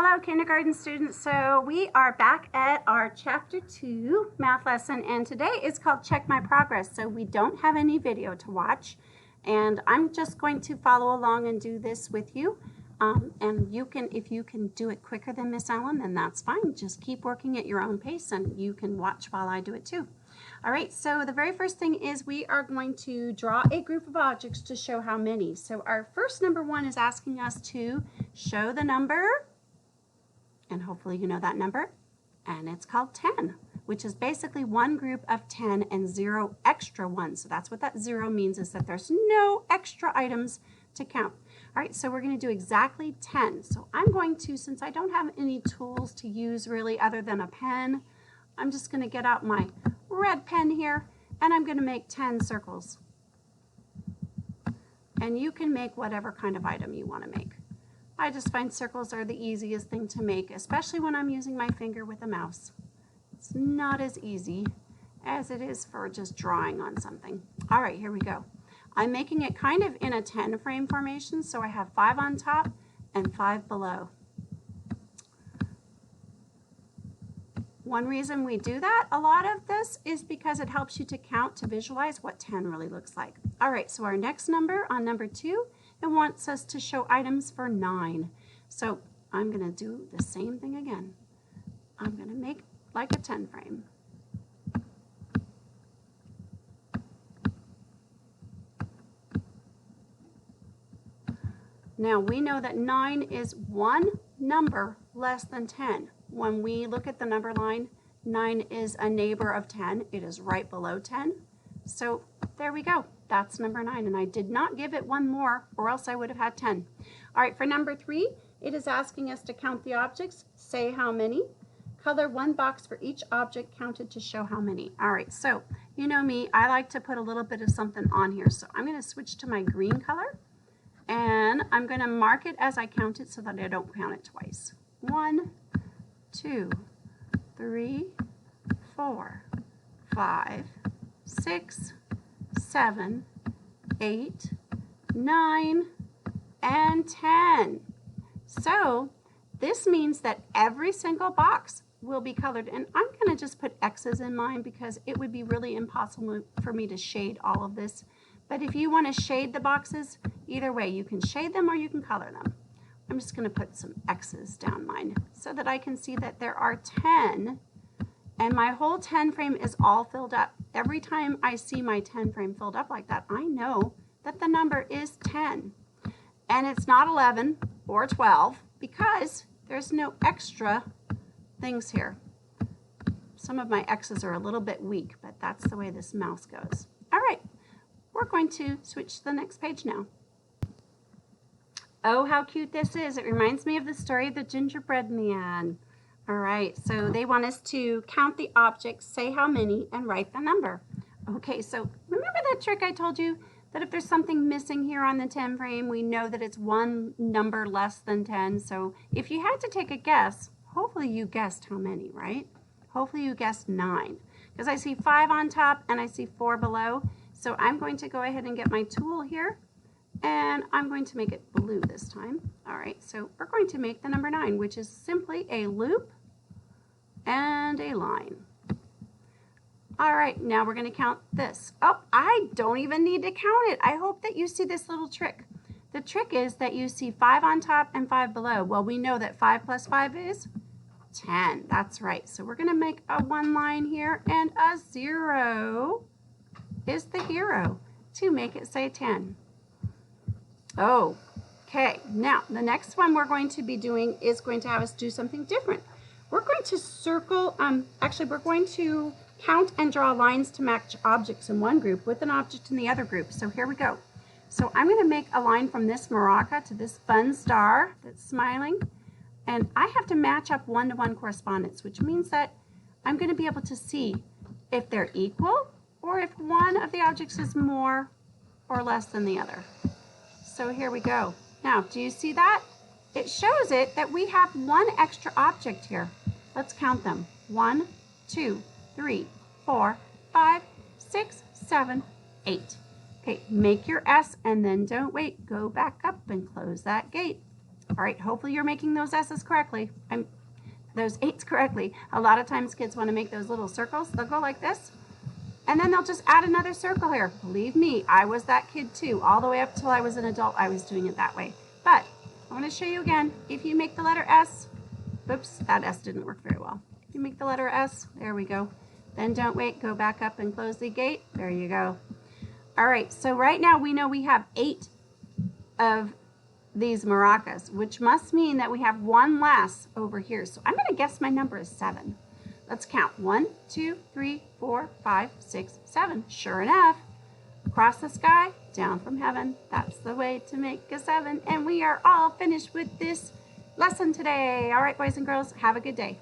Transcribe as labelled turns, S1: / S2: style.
S1: Hello, kindergarten students. So we are back at our chapter 2 math lesson, and today is called Check My Progress. So we don't have any video to watch, and I'm just going to follow along and do this with you. And you can, if you can do it quicker than Miss Ellen, then that's fine. Just keep working at your own pace, and you can watch while I do it too. All right, so the very first thing is we are going to draw a group of objects to show how many. So our first number 1 is asking us to show the number, and hopefully you know that number, and it's called 10, which is basically one group of 10 and 0 extra ones. So that's what that 0 means, is that there's no extra items to count. All right, so we're going to do exactly 10. So I'm going to, since I don't have any tools to use really other than a pen, I'm just going to get out my red pen here, and I'm going to make 10 circles. And you can make whatever kind of item you want to make. I just find circles are the easiest thing to make, especially when I'm using my finger with a mouse. It's not as easy as it is for just drawing on something. All right, here we go. I'm making it kind of in a 10 frame formation, so I have 5 on top and 5 below. One reason we do that, a lot of this, is because it helps you to count, to visualize what 10 really looks like. All right, so our next number, on number 2, it wants us to show items for 9. So I'm going to do the same thing again. I'm going to make like a 10 frame. Now we know that 9 is one number less than 10. When we look at the number line, 9 is a neighbor of 10. It is right below 10. So there we go. That's number 9, and I did not give it one more, or else I would have had 10. All right, for number 3, it is asking us to count the objects, say how many, color one box for each object counted to show how many. All right, so you know me, I like to put a little bit of something on here, so I'm going to switch to my green color, and I'm going to mark it as I count it so that I don't count it twice. 1, 2, 3, 4, 5, 6, 7, 8, 9, and 10. So this means that every single box will be colored, and I'm going to just put X's in mine because it would be really impossible for me to shade all of this. But if you want to shade the boxes, either way, you can shade them or you can color them. I'm just going to put some X's down mine so that I can see that there are 10, and my whole 10 frame is all filled up. Every time I see my 10 frame filled up like that, I know that the number is 10. And it's not 11 or 12 because there's no extra things here. Some of my X's are a little bit weak, but that's the way this mouse goes. All right, we're going to switch to the next page now. Oh, how cute this is. It reminds me of the story of the gingerbread man. All right, so they want us to count the objects, say how many, and write the number. Okay, so remember that trick I told you? That if there's something missing here on the 10 frame, we know that it's one number less than 10. So if you had to take a guess, hopefully you guessed how many, right? Hopefully you guessed 9. Because I see 5 on top and I see 4 below. So I'm going to go ahead and get my tool here. And I'm going to make it blue this time. All right, so we're going to make the number 9, which is simply a loop and a line. All right, now we're going to count this. Oh, I don't even need to count it. I hope that you see this little trick. The trick is that you see 5 on top and 5 below. Well, we know that 5 plus 5 is 10. That's right. So we're going to make a 1 line here, and a 0 is the hero to make it say 10. Okay, now the next one we're going to be doing is going to have us do something different. We're going to circle, actually we're going to count and draw lines to match objects in one group with an object in the other group. So here we go. So I'm going to make a line from this maraca to this fun star that's smiling, and I have to match up one-to-one correspondence, which means that I'm going to be able to see if they're equal or if one of the objects is more or less than the other. So here we go. Now, do you see that? It shows it that we have one extra object here. Let's count them. 1, 2, 3, 4, 5, 6, 7, 8. Okay, make your S and then don't wait. Go back up and close that gate. All right, hopefully you're making those S's correctly. Those 8s correctly. A lot of times kids want to make those little circles. They'll go like this, and then they'll just add another circle here. Believe me, I was that kid too. All the way up till I was an adult, I was doing it that way. But I want to show you again. If you make the letter S, oops, that S didn't work very well. If you make the letter S, there we go. Then don't wait, go back up and close the gate. There you go. All right, so right now we know we have 8 of these maracas, which must mean that we have one less over here. So I'm going to guess my number is 7. Let's count. 1, 2, 3, 4, 5, 6, 7. Sure enough, across the sky, down from heaven. That's the way to make a 7. And we are all finished with this lesson today. All right, boys and girls, have a good day.